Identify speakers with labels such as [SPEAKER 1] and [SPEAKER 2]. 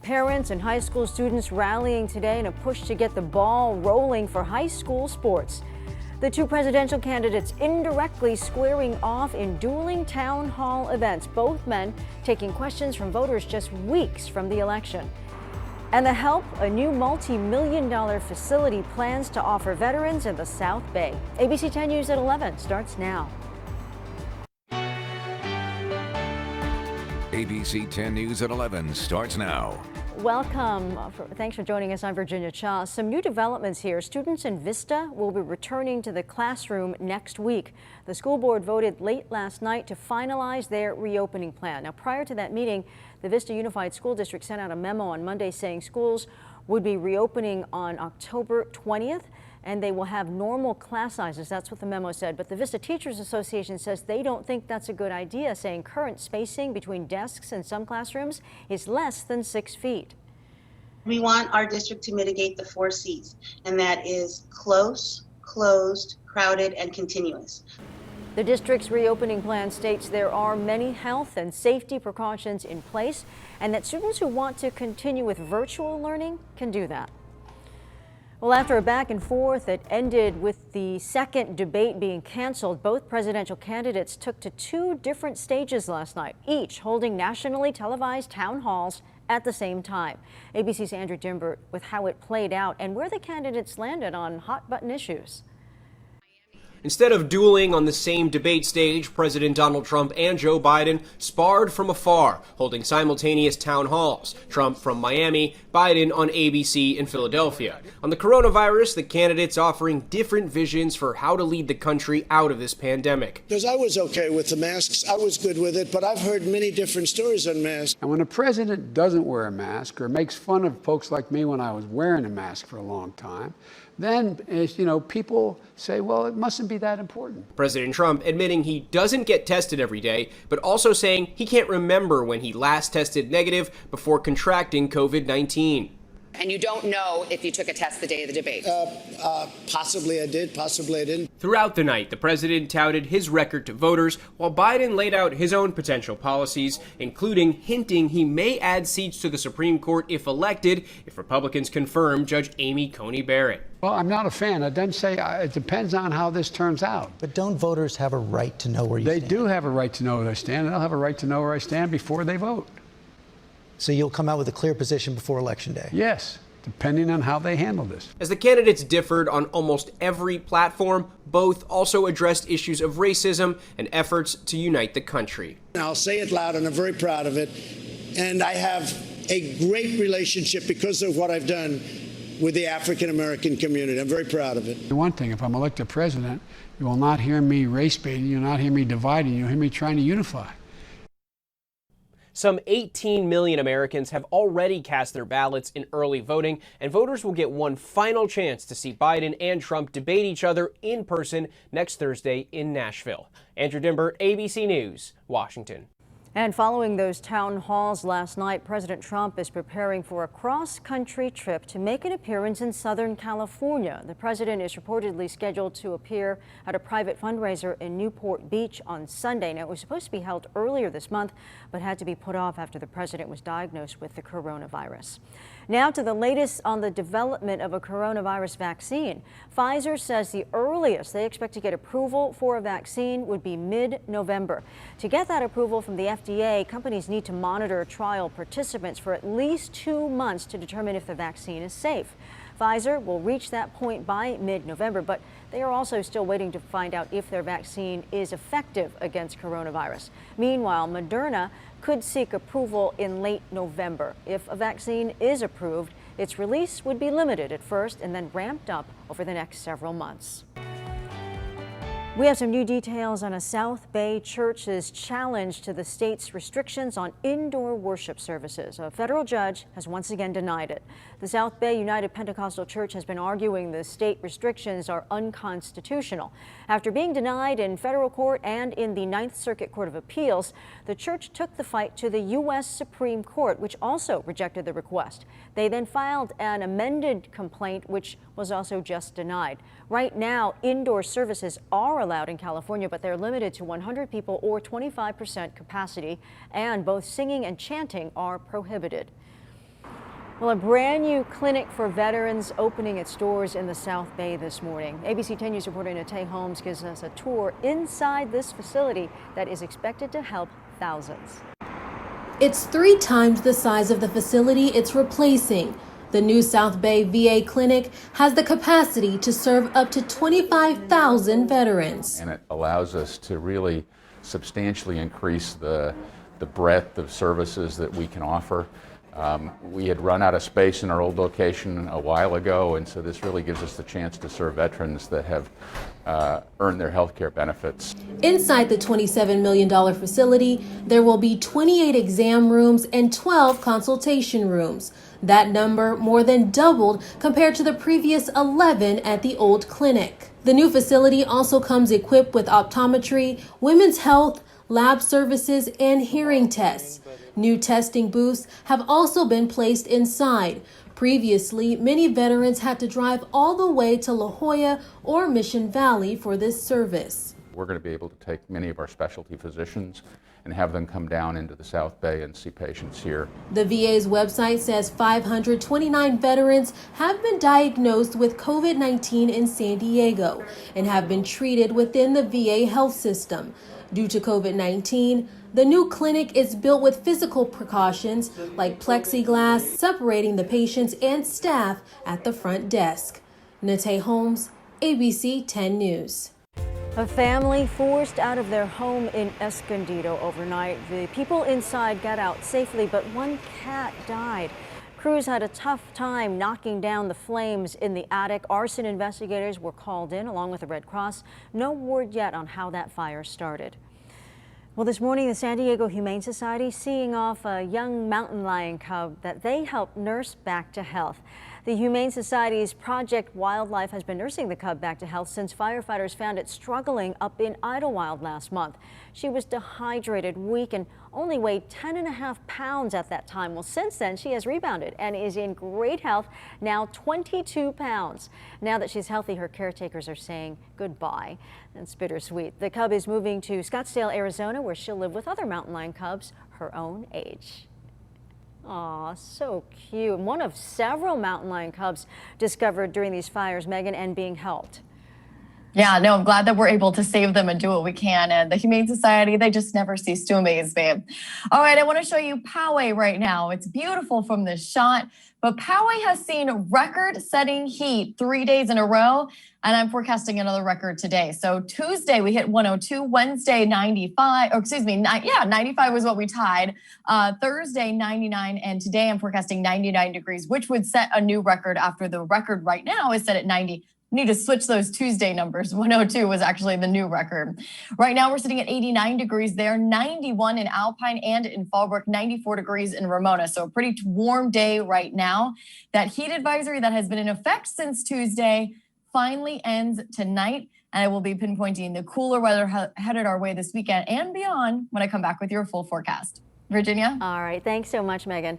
[SPEAKER 1] Parents and high school students rallying today in a push to get the ball rolling for high school sports. The two presidential candidates indirectly squaring off in dueling town hall events, both men taking questions from voters just weeks from the election. And the help a new multi-million-dollar facility plans to offer veterans in the South Bay. ABC 10 News at 11 starts now.
[SPEAKER 2] ABC 10 News at 11 starts now.
[SPEAKER 1] Welcome. Thanks for joining us. I'm Virginia Cha. Some new developments here. Students in Vista will be returning to the classroom next week. The school board voted late last night to finalize their reopening plan. Now, prior to that meeting, the Vista Unified School District sent out a memo on Monday saying schools would be reopening on October 20th. And they will have normal class sizes. That's what the memo said. But the Vista Teachers Association says they don't think that's a good idea, saying current spacing between desks in some classrooms is less than 6 feet.
[SPEAKER 3] We want our district to mitigate the 4 C's, and that is close, closed, crowded, and continuous.
[SPEAKER 1] The district's reopening plan states there are many health and safety precautions in place, and that students who want to continue with virtual learning can do that. Well, after a back and forth that ended with the second debate being canceled, both presidential candidates took to two different stages last night, each holding nationally televised town halls at the same time. ABC's Andrew Dimbert with how it played out and where the candidates landed on hot-button issues.
[SPEAKER 4] Instead of dueling on the same debate stage, President Donald Trump and Joe Biden sparred from afar, holding simultaneous town halls. Trump from Miami, Biden on ABC in Philadelphia. On the coronavirus, the candidates offering different visions for how to lead the country out of this pandemic.
[SPEAKER 5] Because I was okay with the masks, I was good with it, but I've heard many different stories on masks.
[SPEAKER 6] And when a president doesn't wear a mask or makes fun of folks like me when I was wearing a mask for a long time, then, people say, well, it mustn't be that important.
[SPEAKER 4] President Trump admitting he doesn't get tested every day, but also saying he can't remember when he last tested negative before contracting COVID-19.
[SPEAKER 7] And you don't know if you took a test the day of the debate?
[SPEAKER 5] Possibly I did, possibly I didn't.
[SPEAKER 4] Throughout the night, the president touted his record to voters, while Biden laid out his own potential policies, including hinting he may add seats to the Supreme Court if elected, if Republicans confirm Judge Amy Coney Barrett.
[SPEAKER 6] Well, I'm not a fan. I didn't say it depends on how this turns out.
[SPEAKER 8] But don't voters have a right to know where you stand?
[SPEAKER 6] They do have a right to know where they stand, and they'll have a right to know where I stand before they vote.
[SPEAKER 8] So you'll come out with a clear position before Election Day?
[SPEAKER 6] Yes, depending on how they handle this.
[SPEAKER 4] As the candidates differed on almost every platform, both also addressed issues of racism and efforts to unite the country.
[SPEAKER 5] I'll say it loud, and I'm very proud of it. And I have a great relationship because of what I've done with the African-American community. I'm very proud of it.
[SPEAKER 6] One thing, if I'm elected president, you will not hear me race-baiting, you'll not hear me dividing, you'll hear me trying to unify.
[SPEAKER 4] Some 18 million Americans have already cast their ballots in early voting, and voters will get one final chance to see Biden and Trump debate each other in person next Thursday in Nashville. Andrew Dimbert, ABC News, Washington.
[SPEAKER 1] And following those town halls last night, President Trump is preparing for a cross-country trip to make an appearance in Southern California. The president is reportedly scheduled to appear at a private fundraiser in Newport Beach on Sunday. Now, it was supposed to be held earlier this month, but had to be put off after the president was diagnosed with the coronavirus. Now to the latest on the development of a coronavirus vaccine. Pfizer says the earliest they expect to get approval for a vaccine would be mid-November. To get that approval from the FDA, companies need to monitor trial participants for at least 2 months to determine if the vaccine is safe. Pfizer will reach that point by mid-November, but they are also still waiting to find out if their vaccine is effective against coronavirus. Meanwhile, Moderna could seek approval in late November. If a vaccine is approved, its release would be limited at first and then ramped up over the next several months. We have some new details on a South Bay church's challenge to the state's restrictions on indoor worship services. A federal judge has once again denied it. The South Bay United Pentecostal Church has been arguing the state restrictions are unconstitutional. After being denied in federal court and in the Ninth Circuit Court of Appeals, the church took the fight to the U.S. Supreme Court, which also rejected the request. They then filed an amended complaint, which was also just denied. Right now, indoor services are allowed in California, but they're limited to 100 people or 25% capacity, and both singing and chanting are prohibited. Well, a brand new clinic for veterans opening its doors in the South Bay this morning. ABC 10 News reporter Natay Holmes gives us a tour inside this facility that is expected to help thousands.
[SPEAKER 9] It's 3 times the size of the facility it's replacing. The new South Bay VA clinic has the capacity to serve up to 25,000 veterans.
[SPEAKER 10] And it allows us to really substantially increase the breadth of services that we can offer. We had run out of space in our old location a while ago, and so this really gives us the chance to serve veterans that have earned their health care benefits.
[SPEAKER 9] Inside the $27 million facility, there will be 28 exam rooms and 12 consultation rooms. That number more than doubled compared to the previous 11 at the old clinic. The new facility also comes equipped with optometry, women's health, lab services, and hearing tests. New testing booths have also been placed inside. Previously, many veterans had to drive all the way to La Jolla or Mission Valley for this service.
[SPEAKER 10] We're going to be able to take many of our specialty physicians and have them come down into the South Bay and see patients here.
[SPEAKER 9] The VA's website says 529 veterans have been diagnosed with COVID-19 in San Diego and have been treated within the VA health system. Due to COVID-19, the new clinic is built with physical precautions like plexiglass separating the patients and staff at the front desk. Natay Holmes, ABC 10 News.
[SPEAKER 1] A family forced out of their home in Escondido overnight. The people inside got out safely, but one cat died. Crews had a tough time knocking down the flames in the attic. Arson investigators were called in along with the Red Cross. No word yet on how that fire started. Well, this morning, the San Diego Humane Society seeing off a young mountain lion cub that they helped nurse back to health. The Humane Society's Project Wildlife has been nursing the cub back to health since firefighters found it struggling up in Idlewild last month. She was dehydrated, weak, and only weighed 10.5 pounds at that time. Well, since then, she has rebounded and is in great health, now 22 pounds. Now that she's healthy, her caretakers are saying goodbye. It's bittersweet. The cub is moving to Scottsdale, Arizona, where she'll live with other mountain lion cubs her own age. Aw, so cute. One of several mountain lion cubs discovered during these fires, Megan, and being helped.
[SPEAKER 11] Yeah, no, I'm glad that we're able to save them and do what we can. And the Humane Society, they just never cease to amaze me. All right, I want to show you Poway right now. It's beautiful from this shot, but Poway has seen record-setting heat 3 days in a row, and I'm forecasting another record today. So Tuesday, we hit 102. Wednesday, 95. Or excuse me, 95 was what we tied. Thursday, 99. And today, I'm forecasting 99 degrees, which would set a new record after the record right now is set at 90. Need to switch those Tuesday numbers. 102 was actually the new record. Right now, we're sitting at 89 degrees there, 91 in Alpine and in Fallbrook, 94 degrees in Ramona. So a pretty warm day right now. That heat advisory that has been in effect since Tuesday finally ends tonight. And I will be pinpointing the cooler weather headed our way this weekend and beyond when I come back with your full forecast. Virginia?
[SPEAKER 1] All right. Thanks so much, Megan.